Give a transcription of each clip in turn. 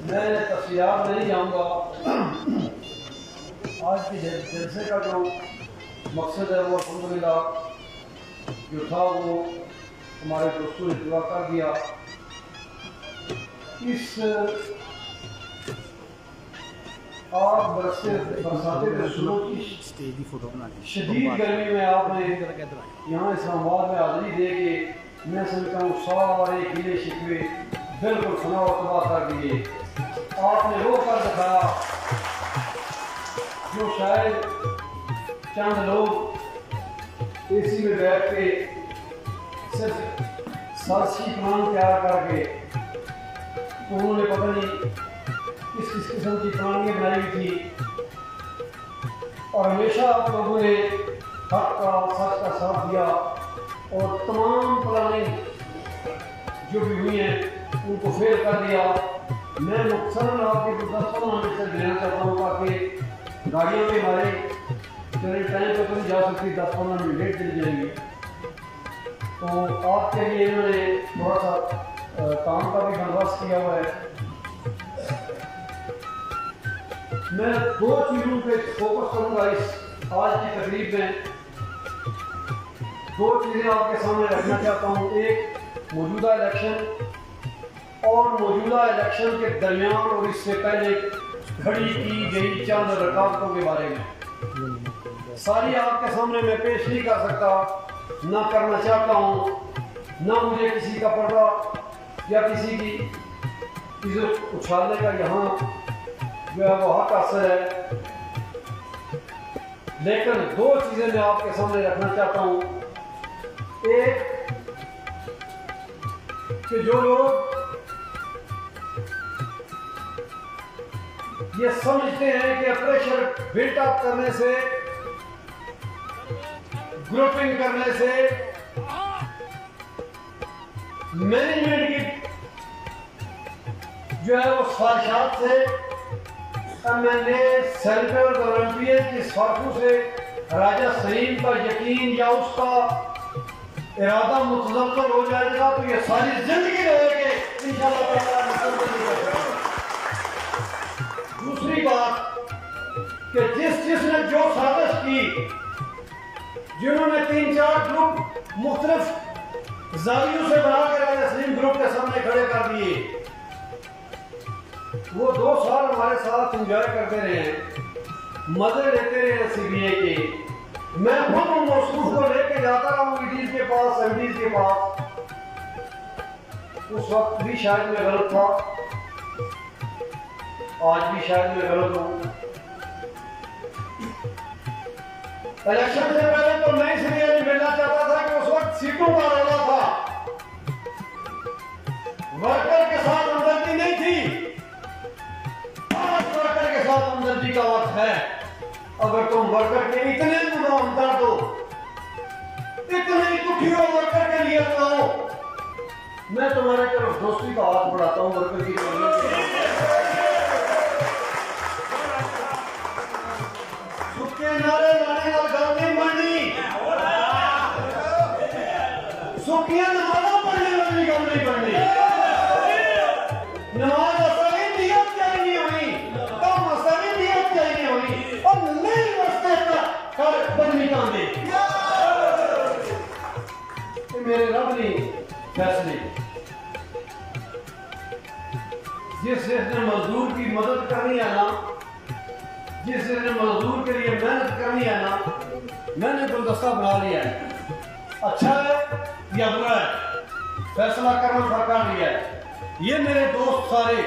मैं तफसीलात नहीं जाऊँगा। आज के जलसे का जो मकसद है वो अल्हम्दुलिल्लाह जो था वो हमारे दोस्तों ने पूरा कर दिया। इस आग बरसाते रसूलों की शदीद गर्मी में आपने यहाँ इस्लामाबाद में हाजिरी दे के मैं समझता हूँ सारे गिले शिकवे बिल्कुल फना और तबाह कर दिए। आपने वो कर दिखाया जो शायद चंद लोग एसी में बैठ के सिर्फ साजिशी प्लान तैयार करके तो उन्होंने पता नहीं किस किस्म की प्लानियाँ बनाई हुई थी और हमेशा आप लोगों ने हक का सच का साथ दिया और तमाम प्लानिंग जो भी हुई हैं उनको फेल कर दिया। मैं मुख्तसर आपके 10-15 मिनट से देना चाहता हूँ ताकि गाड़ियों में हमारे चले टाइम पर नहीं जा सकती, 10-15 मिनट लेट चली जाएंगी। तो आपके लिए इन्होंने थोड़ा सा काम का भी बंदोबस्त किया हुआ है। मैं दो चीज़ों पे फोकस करूँगा इस आज की तकरीब में। दो चीज़ें आपके सामने रखना चाहता हूँ, एक मौजूदा इलेक्शन और मौजूदा इलेक्शन के दरमियान और इससे पहले खड़ी की गई चंद रुकावटों के बारे में। सारी आपके सामने मैं पेश नहीं कर सकता, ना करना चाहता हूँ, ना मुझे किसी का पर्दा या किसी की इज्जत उछालने का यहाँ जो है वो हक हासिल है। लेकिन दो चीज़ें मैं आपके सामने रखना चाहता हूँ। एक कि जो लोग ये समझते हैं कि प्रेशर बिल्ट अप करने से, ग्रुपिंग करने से, मैनेजमेंट की जो है वो ख्वाहिशात से, एमएनए सेंट्रल वॉलंटियर की स्वार्थों से राजा सलीम पर यकीन या उसका इरादा मुतज़ब्बर हो जाएगा तो ये सारी जिंदगी रहेगी इंशाअल्लाह। दूसरी बात कि जिसने जो साजिश की, जिन्होंने 3-4 ग्रुप मुख्तलिफ जावियों से बना के राजा सलीम ग्रुप के सामने खड़े कर दिए, वो 2 साल हमारे साथ एंजॉय करते रहे, मजे लेते रहे सीबीआई के। मैं खुद उन मौसूफ को लेके जाता रहा हूँ ईडीज के पास, एमडीज के पास। उस वक्त भी शायद मैं गलत था, आज भी शायद मैं गलत हूँ। इलेक्शन से पहले तो मैं इसलिए मिलना चाहता था कि उस वक्त सीटों का रौला था, वर्कर के साथ हमदर्दी नहीं थी। आज वर्कर के साथ हमदर्दी का वक्त है। अगर तुम वर्कर के इतने हमदर्द हो, इतने दुखी हो वर्कर के लिए तो आओ, मैं तुम्हारे तरफ दोस्ती का हाथ बढ़ाता हूँ। वर्कर की सुखे नारे लाने वाल गल नहीं बननी, सुखिया नमाज़ों पढ़ने वाली गल नहीं बननी। नमाज असली नियत चाहिए हुई, कम असली नियत चाहिए हुई और नहीं रस्ते कर बननी कांदे। मेरे रब ने फैसले जिसने मजदूर की मदद करनी है ना, जिसने मजदूर के लिए मेहनत करनी है ना, मैंने गुलदस्ता बना लिया है। अच्छा है या बुरा है, फैसला करना सरकार लिया है। ये मेरे दोस्त सारे,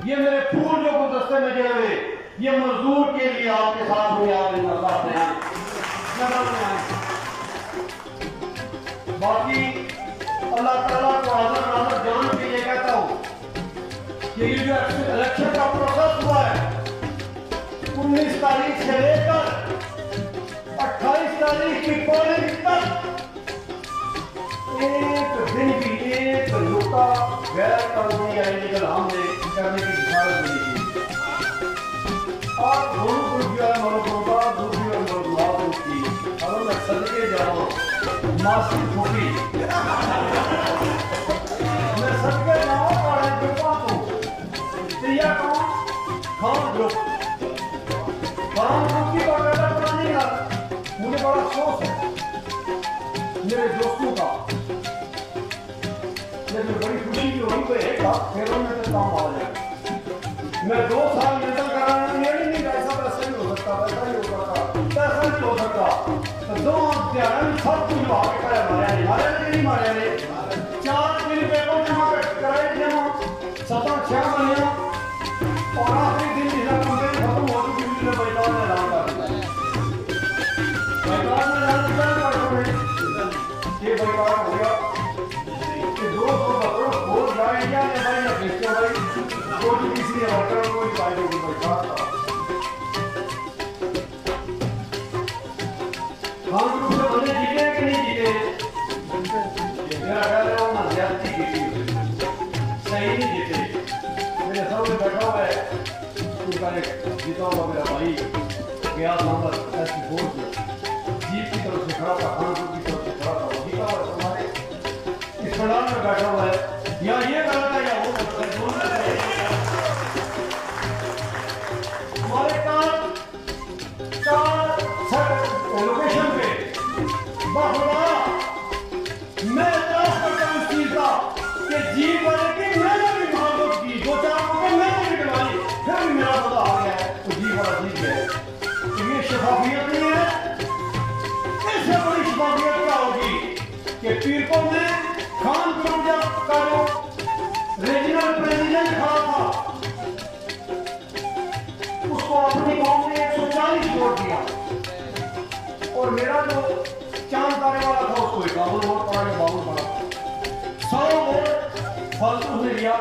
ये मेरे फूल जो गुलदस्ते में गिरे हुए, ये मजदूर के लिए आपके साथ हुए, आपके साथ हैं। बाकी अल्लाह ताला को आदर नादर जान के ये कहता हूँ कि ये जो इलेक्शन का प्रोसेस हुआ है 19 तारीख से लेकर 28 तारीख की पोलिंग तक एक दिन भी एक नुक्ता गैर कानूनी या इलीगल हमले करने की इजाजत मिली थी। और दोनों ग्रुप जो है मरदों दूसरी और मरदुआओं की और मैं सदके जाऊँ मासी ठोकी मैं सदके जाऊँ और एक ग्रुपा को या कौन खान ग्रुप की बात नहीं यार मुझे बड़ा अफसोस है मेरे दोस्तों का लेकिन बड़ी खुशी की होगी तो एक बात फेरों में तो काम आ जाए मैं 2 साल निकल कर रहा हूँ ये नहीं ऐसा वैसा नहीं हो सकता वैसा नहीं हो सकता ऐसा नहीं हो सकता तो 2 सब कुछ भाग के मारे नहीं मारे 4 दिन पेपर जमा कराए जमा 7-6 महीने और आखिरी दिन जिसका कंप्लेन खत्म हो चुकी थी बैठा में ऐलान कर दिया बैठा में ऐलान किया ये बैठा हो गया कि 200 बकरों को जाए क्या ने भाई ना भेजते भाई कोई किसी ने वर्कर कोई फायदे की बैठा हम लोग से बने जीते कि नहीं जीते मेरा ख्याल है वो ना ज्यादती की सही नहीं जीते मेरे सामने बैठा हुआ है उनका एक जीता हुआ मेरा भाई गया नंबर 4 जीप की तरफ से खड़ा था खानपुर की तरफ से खड़ा था जीता हुआ हमारे इस पंडाल में बैठा हुआ है या ये गलत है या वो गलत है हमारे लोकेशन पे बाहुला मैं इतराज करता हूँ इस चीज का कि जीप वाले की मैंने भी मोहब्बत की 2-4 मौके मैंने भी करवाई फिर भी मेरा पता आ गया है तो जीप वाला जीत गया तो ये शफाफियत नहीं है इससे बड़ी शफाफियत क्या होगी कि पीरकों में खान ग्रुप का जो रीजनल प्रेसिडेंट खड़ा था उसको अपनी कौम ने 140 वोट दिया और मेरा जो चांद तारे वाला था उसको 51 वोट पड़ा या 52 पड़ा 100 वोट फालतू ने लिया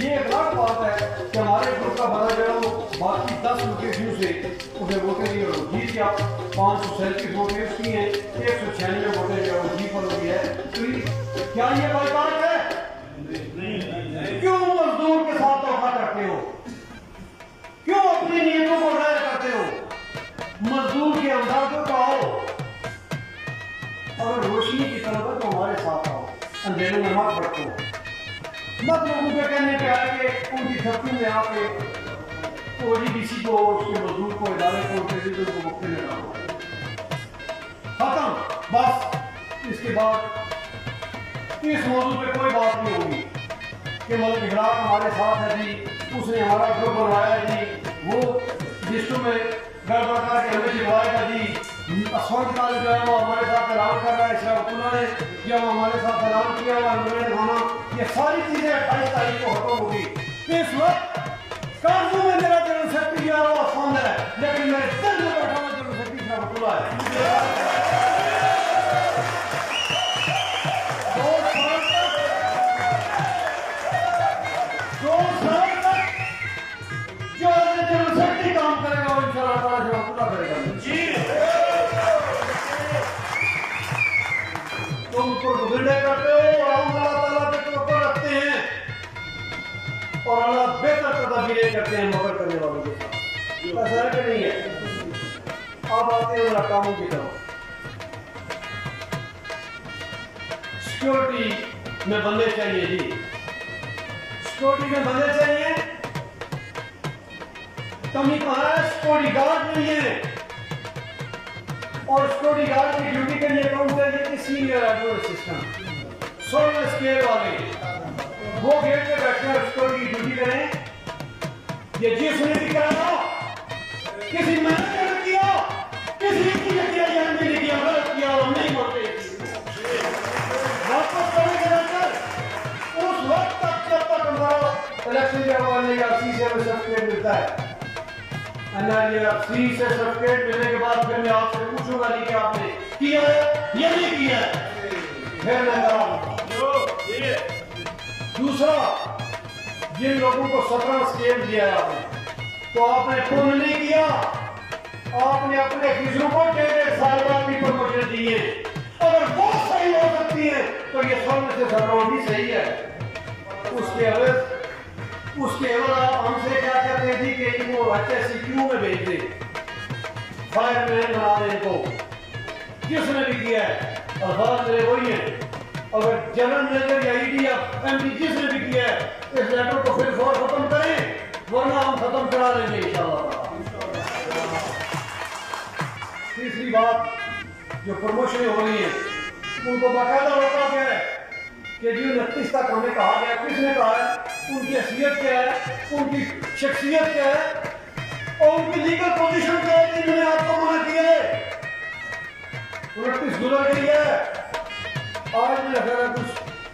ये एक अलग बात है कि हमारे ग्रुप का बना जो वो बाकी 10 लोकेशन से उन्हें वोटें दी और जीत गया 537 वोटें उसकी हैं 196 वोटें जो जीत पर होगी है तो क्या ये बात है क्यों मजदूर के साथ धोखा करते हो क्यों अपनी नीयतों को जाहिर करते हो मजदूर के अंदर तो आओ और रोशनी की तरफ तो हमारे साथ आओ अंधेरों में मत भटको मत लोगों के कहने पे आके उनकी छत्ती में आके ओडीबीसी को उसके मजदूर को इदारे को प्रेसिडेंट को मुक्ति में डालो खत्म बस इसके बाद इस मौजूद पे कोई बात नहीं होगी कि मलिक इकरार हमारे साथ है जी उसने हमारा ग्रुप बनवाया जी वो लिस्टों में गड़बड़ करके हमें जिलवाएगा जी अस्वंतकाल जो है वो हमारे साथ ऐलान कर रहा है शराबुल्ला ने जब हमारे साथ ऐलान किया हुआ उन्होंने खाना ये सारी चीजें 28 तारीख को खत्म होगी इस वक्त कानून में मेरा जनरल सेक्रेटरी आसान है लेकिन मेरे दिल में बैठा हुआ जनरल सेक्रेटरी शराबुल्ला है तुम गुजरे करते हो और हम अल्लाह ताला पे तवक्कुल रखते हैं और अल्लाह बेहतर तदबीरें करते हैं मगर करने वालों के साथ ऐसा है कि नहीं है अब आते हैं कामों की तरफ सिक्योरिटी में बंदे चाहिए जी सिक्योरिटी में बंदे चाहिए कमी कहाँ है सिक्योरिटी गार्ड नहीं है और सिक्योरिटी गार्ड की ड्यूटी के लिए कौन चाहिए कि senior admin assistant solar scale वाले वो गेट पे बैठे हैं सिक्योरिटी की ड्यूटी करें ये जिसने भी करा किसी मैनेजर ने किया किसी की ने किया या नहीं किया गलत किया और नहीं मानते वापस करने के अंदर उस वक्त तक जब तक हमारा इलेक्शन के हवाले या सी से सर्टिफिकेट मिलता है सी से सर्टिफिकेट मिलने के बाद फिर मैं आपसे पूछूंगा नहीं कि आपने किया है या नहीं किया है फिर मैं दूसरा जिन लोगों को 17 स्केल दिया है आपने तो आपने पुण्य नहीं किया आपने अपने किस्मों को 1.5 साल बाद भी प्रमोशन दिए अगर वो सही हो सकती है तो ये 16 से 17 भी सही है उसके एवज आप हमसे क्या कहते थे कि इनको HSCQ में भेज दे, फायरमैन बना दे इनको। जिसने भी किया है अल्फाज मेरे वही हैं। अगर जनरल मैनेजर या ED या MD जिसने भी किया है इस लेटर को फिर फौर खत्म करें, वरना हम खत्म करा लेंगे इंशाल्लाह। तीसरी बात, जो प्रमोशन हो रही है उनको बाकायदा रोका गया है कि जो 29 तक हमें कहा गया, किसने कहा है, उनकी हैसियत क्या है, उनकी शख्सियत क्या है और उनकी लीगल पोजीशन क्या है, इन्होंने आपको मना किया है। 29 गुजर गई है, आज मेरा ख्याल है कुछ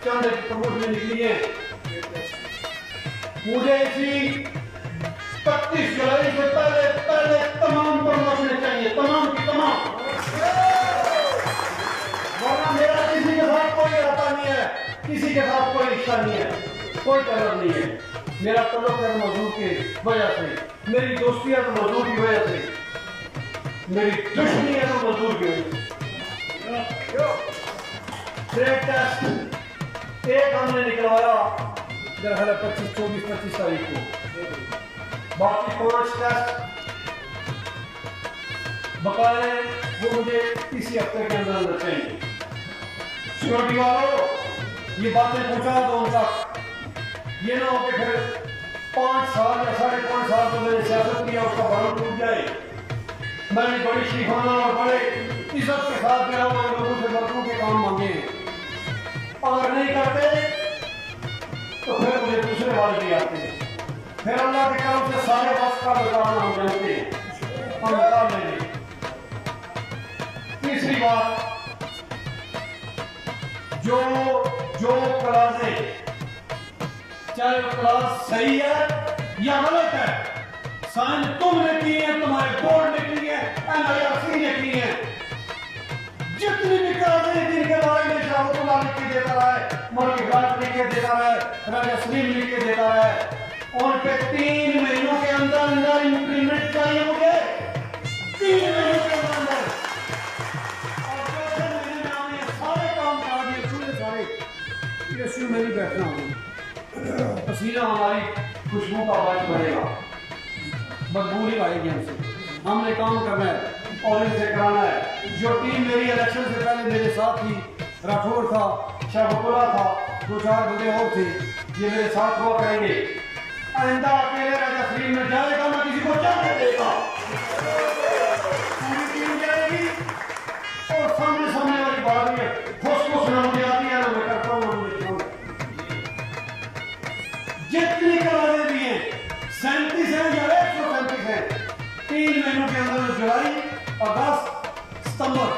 चंद प्रमोशन निकली है। मुझे इसी 31 जुलाई से पहले तमाम प्रमोशन चाहिए, तमाम की तमाम, वरना मेरा किसी के साथ कोई इरादा नहीं है, किसी के साथ कोई रिश्ता नहीं है, कोई तलब नहीं है। मेरा तल्लुक है मजदूर की वजह से, मेरी दोस्ती है तो मजदूर की वजह से, मेरी दुश्मनी है तो मजदूर की वजह से। ट्रेड टेस्ट एक हमने निकलवाया दरअसल 24-25 तारीख को, बाकी 5 टेस्ट बकाए वो मुझे इसी हफ्ते के अंदर चाहिए। सिक्योरिटी वालों, ये बातें पहुंचा दो उन तक, ये ना हो कि फिर 5 साल या 5.5 साल तो मैंने सियासत किया उसका भरण टूट जाए। मैंने बड़ी शिखाना और बड़े इज्जत के साथ मेरा लोगों से वर्करों के काम मांगे हैं, अगर नहीं करते तो फिर मुझे दूसरे वाले भी आते हैं, फिर अल्लाह के करम से सारे वक्त का निकालना हम जानते हैं, हम निकाल लेंगे। तीसरी बात, जो क्लासें चाहे वो क्लास सही है या गलत है, साइन तुमने की है, तुम्हारे बोर्ड ने की है, NIRC ने की है, जितनी भी क्लासें जिनके बारे में शाहरुख लिख के देता रहा है, मलिक लिख के देता रहा है, राजा सलीम लिख के देता रहा है, उन पे 3 महीनों के अंदर इंप्लीमेंट चाहिए मुझे, 3 महीनों के अंदर। और 4 महीने में हमने सारे काम करा दिए, पूरे सारे यीशु में ही बैठना होगा, पसीना हमारी खुशबू का बात बढ़ेगा, मजबूरी आएगी हमसे, हमने काम करना है और इनसे कराना है। जो टीम मेरी इलेक्शन से पहले मेरे साथ थी, राठौर था, शाहबुल्ला था, 2-4 बंदे और थे, ये मेरे साथ हुआ करेंगे। आइंदा अकेले राजा सलीम में जाएगा ना किसी को जाने देगा, पूरी टीम जाएगी और सामने वाली बात है, खुश ना मुझे आती है ना मैं करता हूँ, जितनी करारे भी हैं 37 हैं या 137 हैं, 3 महीनों के अंदर जुलाई, अगस्त, सितंबर,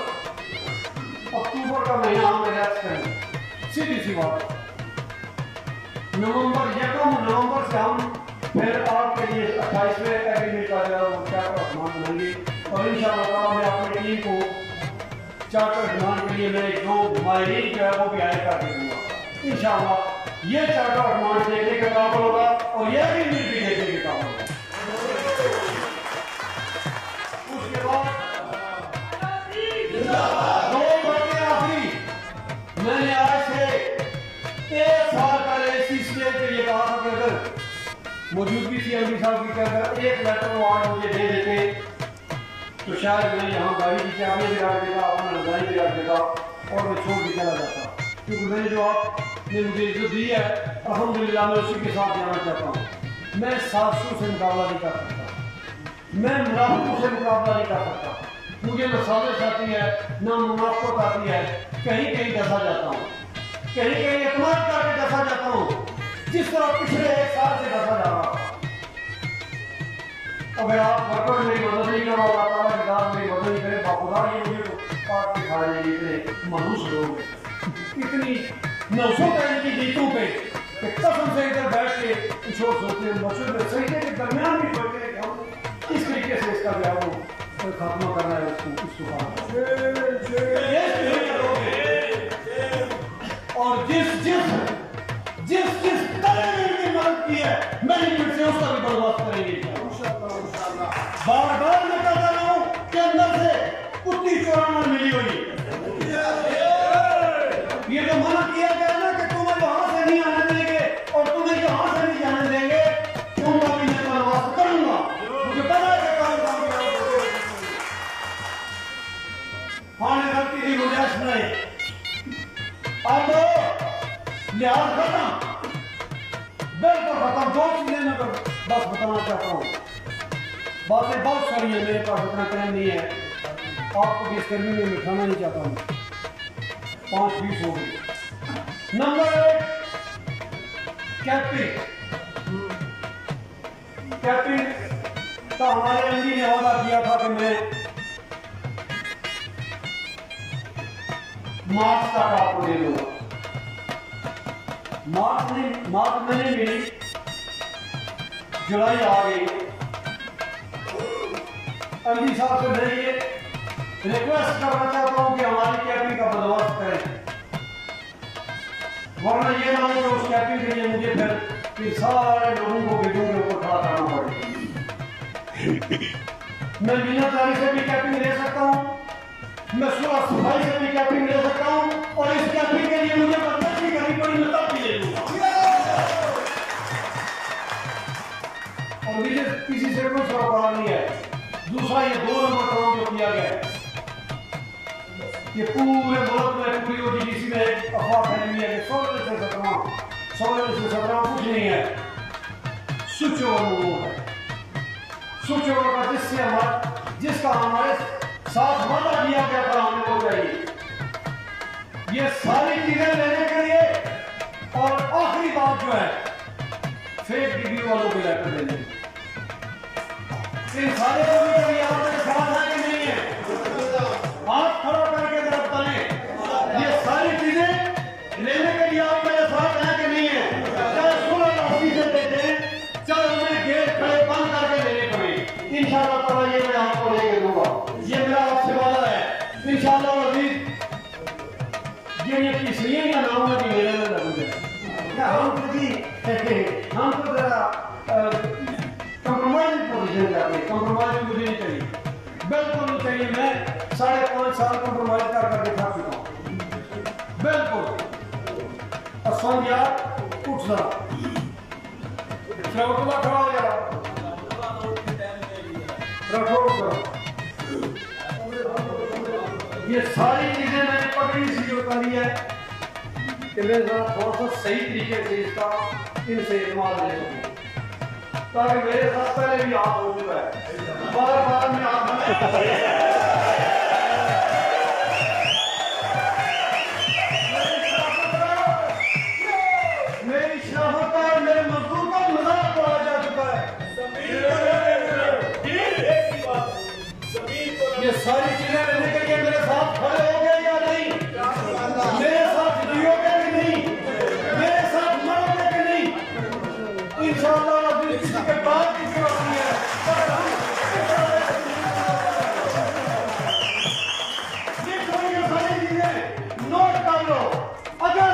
अक्टूबर का महीना हम रिलैक्स करेंगे। सीधी सी बात, नवंबर से हम फिर आपके लिए 28वें एग्रीमेंट का चार्टर ऑफ बनाएंगे और इंशाअल्लाह मैं अपनी टीम को चार्टर डिमांड के लिए मेरे जो माहिरीन जो है वो भी आए कर दूंगा इंशाअल्लाह। ये चार्टर ऑफ डिमांड देखने के काबिल होगा और यह भी देखने के काबिल होगा। उसके बाद मैंने आज से 1 साल पहले इसी स्टेज पे ये कहा था कि अगर मौजूदगी CMD साहब की अगर एक लेटर वो आज मुझे दे देते तो शायद मैं यहाँ गाड़ी की चाबियाँ बिगाड़ देता, अपना नजारी बिगाड़ देता और मैं छोड़ के चला जाता, क्योंकि मैंने जो आपने मुझे इज्जत दी है अल्हम्दुलिल्लाह मैं उसी के साथ जाना चाहता हूँ। मैं 700 से मुकाबला नहीं कर सकता, मैं मुनाफों से मुकाबला नहीं कर सकता, मुझे न साजिश आती है न मुनाफत आती है, कहीं दसा जाता हूँ, कहीं एतमाद करके दसा जाता हूँ, जिस तरह पिछले 1 साल से दसा जा रहा। अगर आप वर्कर मेरी मदद नहीं करो, अल्लाह ताला के साथ मेरी मदद नहीं करे, बाखुदा ये मुझे काट के खा जाएंगे इतने मनुष्य लोग, इतनी नौसों का इनकी जीतों पे कसम से इधर बैठ के सोचते हैं मसूद में सही के दरमियान भी सोचते हैं कि हम इस तरीके से इसका जो है वो खात्मा करना है उसको और जिस तरह की मदद की है मैनेजमेंट से उसका भी बर्बाद करेंगे। बार मैं कहता रहा हूँ कि अंदर से कुत्ती चोराना मिली हुई, ये तो मना किया गया ना कि तुम्हें वहां से नहीं आने देंगे और बिल्कुल खत्म। दो चीजें मैं बस बताना चाहता हूँ, बातें बहुत सारी हैं, मेरे पास इतना टाइम नहीं है, आपको भी इस गर्मी में मिठाना नहीं चाहता हूँ। 5-20 हो गई। Number 1 capping. कैपिंग का हमारे एमडी ने वादा किया था कि मैं मार्च तक आपको दे दूंगा। मार्च में नहीं मिली, जुलाई आ गई। एमडी साहब से मैं ये रिक्वेस्ट करना चाहता हूं कि हमारी कैपिंग का बंदोबस्त करें, वरना ये ना हो कि उस कैपिंग के लिए मुझे फिर सारे लोगों को बेटों के ऊपर खड़ा करना पड़े। मैं मीनाकारी से भी कैपिंग ले सकता हूँ, मैं सुबह सफाई से भी कैपिंग ले सकता हूँ, और इस कैपिंग के लिए मुझे बर्दाश्त भी करनी पड़ी, मैं तब भी ले लूंगा। और मुझे किसी से कोई सरोकार नहीं है। दूसरा ये 2 नंबर काम जो किया गया है, ये पूरे मुल्क में पूरी ओडीडीसी में एक अफवाह फैली हुई है कि 16 से 17 कुछ नहीं है, स्विच ओवर है। स्विच ओवर का जिसका हमारे साथ वादा किया गया था हमें हो चाहिए। ये सारी चीजें लेने के लिए, और आखिरी बात जो है फेक डिग्री वालों को लेकर देने, इन सारे लोगों के लिए आपके साथ है कि नहीं है? हाथ खड़ा करके जरा बताएं, ये सारी चीजें लेने के लिए आप मेरे साथ हैं कि नहीं है? चाहे 16 से देते हैं, चाहे हमें गेट खड़े बंद करके लेने पड़े, इंशाअल्लाह ताला ये मैं आपको लेके दूंगा। ये मेरा आपसे वादा है इंशाअल्लाह अजीज। ये किसलिए का नाम है कि मेरे में लगूंगे क्या हम तो जरा कंप्रोमाइज पोजीशन जाते हैं। कंप्रोमाइज मुझे नहीं चाहिए, बिल्कुल नहीं चाहिए। मैं 5.5 साल कंप्रोमाइज करके थक चुका हूँ, बिल्कुल। असम यार उठ जरा, चौकला खड़ा हो जा, रखो करो। ये सारी चीजें मैंने पकड़ी सी जो करी है कि मैं जरा थोड़ा सा सही तरीके से इसका इनसे इस्तेमाल ले सकूं, ताकि मेरे साथ पहले भी आप हो चुका है, बार में आप मेरी शराफत का, मेरे मजदूर का मजाक उड़ाया जा चुका है। ये सारी चीजें लेने के लिए मेरे साथ खड़े हो गए या नहीं? मेरे साथ जियोगे कि नहीं? मेरे साथ मरोगे कि नहीं? इंशाअल्लाह किसी के बाद की जरूरत नहीं है। ये सारी चीजें नोट कर लो। अगर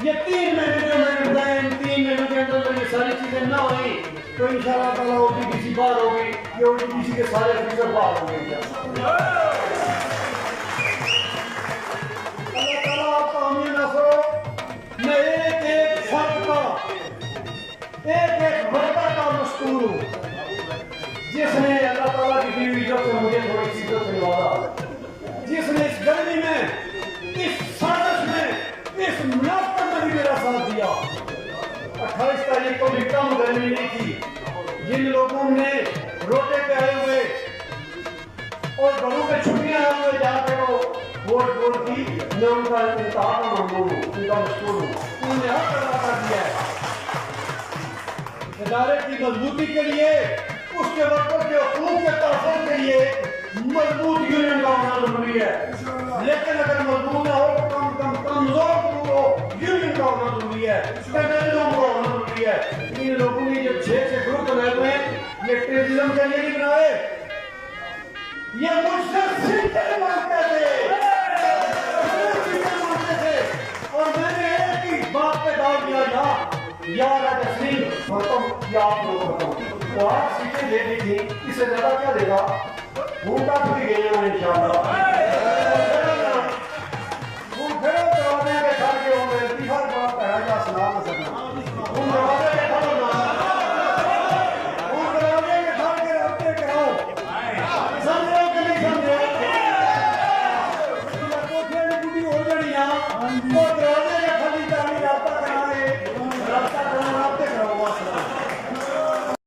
ये 3 महीने जो मैंने बताया, इन 3 महीनों के अंदर ये सारी चीजें ना हुई तो इंशाअल्लाह ताला ओडीडीसी बाहर होगी, ये ओडीडीसी के सारे फीचर बाहर होंगे। अल्लाह ताला आपका हमें ना करो। मैं एक फर्द का, एक वर्कर का मशकूर हूँ, जिसने अल्लाह ताला की दी हुई इज्जत से मुझे थोड़ी सी इज्जत से नवाजा, जिसने इस गर्मी में, इस साजिश में, इस मुनाफत में भी मेरा साथ दिया। 28 तारीख को भी कम गर्मी नहीं थी। जिन लोगों ने रोटे पे आए हुए और घरों पे छुट्टियां आए हुए जाके वो वोट की, मैं उनका इंतजार ममनून हूँ, उनका मशहूर हूँ। उन्होंने हक अदा कर दिया है। इदारे की मजबूती के लिए, उसके वर्कर के हकूक के तहफ़्फ़ुज़ के लिए मजबूत यूनियन का होना जरूरी है। लेकिन अगर मजबूत ना हो तो कमजोर हो, यूनियन का होना जरूरी है, टेररिज्म का होना जरूरी है। इन लोगों ने जो 6 ग्रुप बनाए हुए हैं, ये टेररिज्म के लिए नहीं बनाए, ये मुझसे सीटें मांगते थे, और मैंने एक ही बात पे डाल दिया, यार तस्लीम और तुम या आप लोग बताओ, तो 8 सीटें दे दी थी, इससे ज्यादा क्या देगा? भूखा भी गए इंशाअल्लाह।